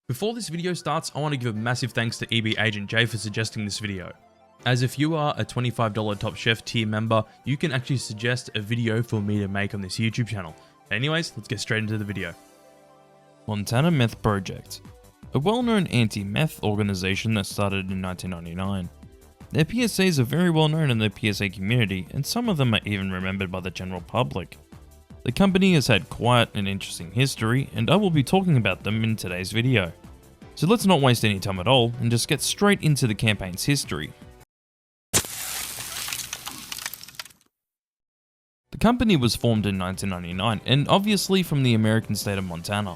Before this video starts, I want to give a massive thanks to EB Agent J for suggesting this video. As if you are a $25 Top Chef tier member, you can actually suggest a video for me to make on this YouTube channel. Anyways, let's get straight into the video. Montana Meth Project, a well-known anti-meth organization that started in 1999. Their PSAs are very well known in the PSA community, and some of them are even remembered by the general public. The company has had quite an interesting history, and I will be talking about them in today's video. So let's not waste any time at all, and just get straight into the campaign's history. The company was formed in 1999, and obviously from the American state of Montana.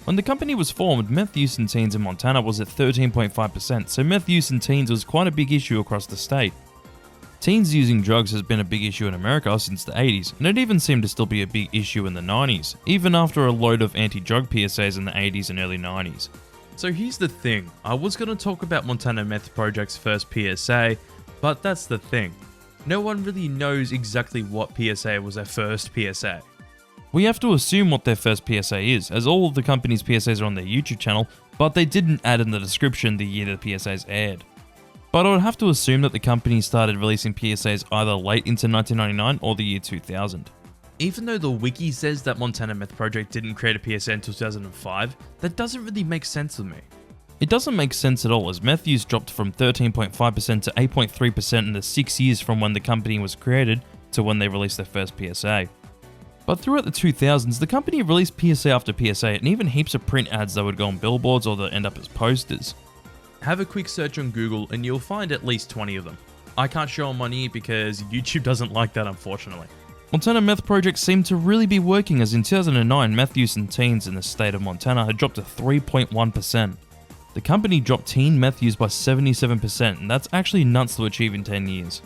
When the company was formed, meth use in teens in Montana was at 13.5%, so meth use in teens was quite a big issue across the state. Teens using drugs has been a big issue in America since the 80s, and it even seemed to still be a big issue in the 90s, even after a load of anti-drug PSAs in the 80s and early 90s. So here's the thing, I was going to talk about Montana Meth Project's first PSA, but that's the thing. No one really knows exactly what PSA was their first PSA. We have to assume what their first PSA is, as all of the company's PSAs are on their YouTube channel, but they didn't add in the description the year the PSAs aired. But I would have to assume that the company started releasing PSAs either late into 1999 or the year 2000. Even though the wiki says that Montana Meth Project didn't create a PSA until 2005, that doesn't really make sense to me. It doesn't make sense at all, as meth use dropped from 13.5% to 8.3% in the 6 years from when the company was created to when they released their first PSA. But throughout the 2000s, the company released PSA after PSA and even heaps of print ads that would go on billboards or that end up as posters. Have a quick search on Google and you'll find at least 20 of them. I can't show them on here because YouTube doesn't like that, unfortunately. Montana Meth Project seemed to really be working, as in 2009 meth use in teens in the state of Montana had dropped to 3.1%. The company dropped teen meth use by 77%, and that's actually nuts to achieve in 10 years.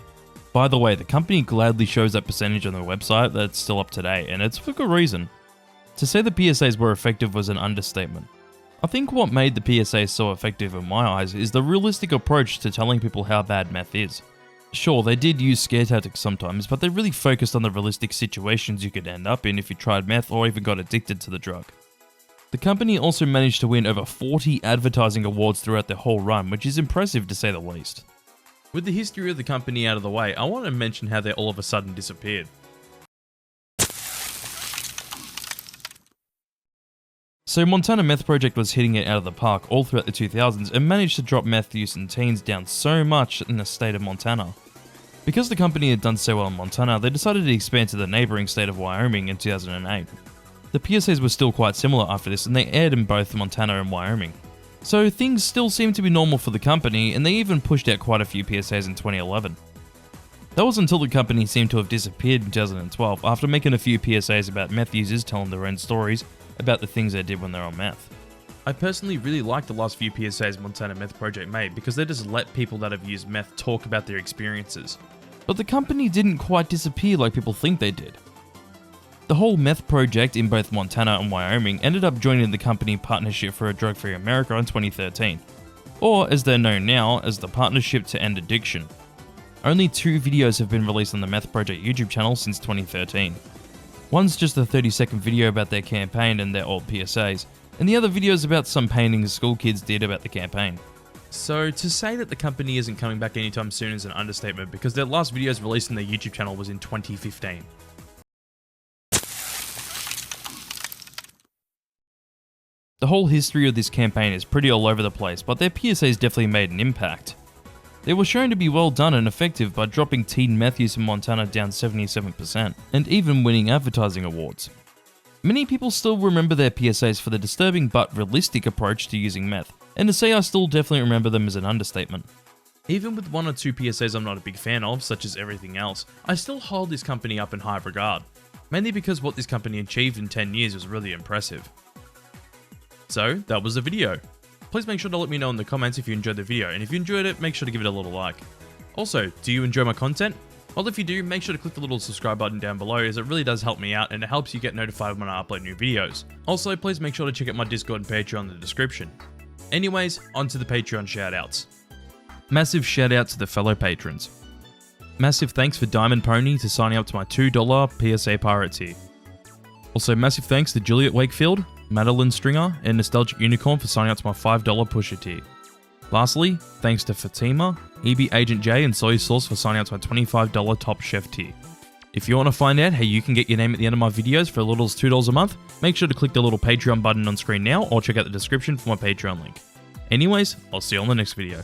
By the way, the company gladly shows that percentage on their website that's still up to date, and it's for good reason. To say the PSAs were effective was an understatement. I think what made the PSAs so effective in my eyes is the realistic approach to telling people how bad meth is. Sure, they did use scare tactics sometimes, but they really focused on the realistic situations you could end up in if you tried meth or even got addicted to the drug. The company also managed to win over 40 advertising awards throughout their whole run, which is impressive to say the least. With the history of the company out of the way, I want to mention how they all of a sudden disappeared. So Montana Meth Project was hitting it out of the park all throughout the 2000s and managed to drop meth use in teens down so much in the state of Montana. Because the company had done so well in Montana, they decided to expand to the neighbouring state of Wyoming in 2008. The PSAs were still quite similar after this, and they aired in both Montana and Wyoming. So things still seemed to be normal for the company, and they even pushed out quite a few PSAs in 2011. That was until the company seemed to have disappeared in 2012 after making a few PSAs about meth users telling their own stories about the things they did when they're on meth. I personally really like the last few PSAs Montana Meth Project made because they just let people that have used meth talk about their experiences. But the company didn't quite disappear like people think they did. The whole meth project in both Montana and Wyoming ended up joining the company Partnership for a Drug-Free America in 2013, or as they're known now as the Partnership to End Addiction. Only 2 videos have been released on the Meth Project YouTube channel since 2013. One's just a 30-second video about their campaign and their old PSAs, and the other video is about some paintings school kids did about the campaign. So to say that the company isn't coming back anytime soon is an understatement, because their last videos released on their YouTube channel was in 2015. The whole history of this campaign is pretty all over the place, but their PSAs definitely made an impact. They were shown to be well done and effective by dropping teen meth use in Montana down 77%, and even winning advertising awards. Many people still remember their PSAs for the disturbing but realistic approach to using meth, and to say I still definitely remember them is an understatement. Even with 1 or 2 PSAs I'm not a big fan of, such as everything else, I still hold this company up in high regard, mainly because what this company achieved in 10 years was really impressive. So, that was the video. Please make sure to let me know in the comments if you enjoyed the video, and if you enjoyed it, make sure to give it a little like. Also, do you enjoy my content? Well, if you do, make sure to click the little subscribe button down below, as it really does help me out and it helps you get notified when I upload new videos. Also, please make sure to check out my Discord and Patreon in the description. Anyways, on to the Patreon shoutouts. Massive shout out to the fellow patrons. Massive thanks for Diamond Pony to signing up to my $2 PSA Pirate tier. Also, massive thanks to Juliet Wakefield, Madeline Stringer, and Nostalgic Unicorn for signing up to my $5 pusher tier. Lastly, thanks to Fatima, EB Agent J, and Soy Sauce for signing up to my $25 Top Chef tier. If you want to find out how you can get your name at the end of my videos for as little as $2 a month, make sure to click the little Patreon button on screen now or check out the description for my Patreon link. Anyways, I'll see you on the next video.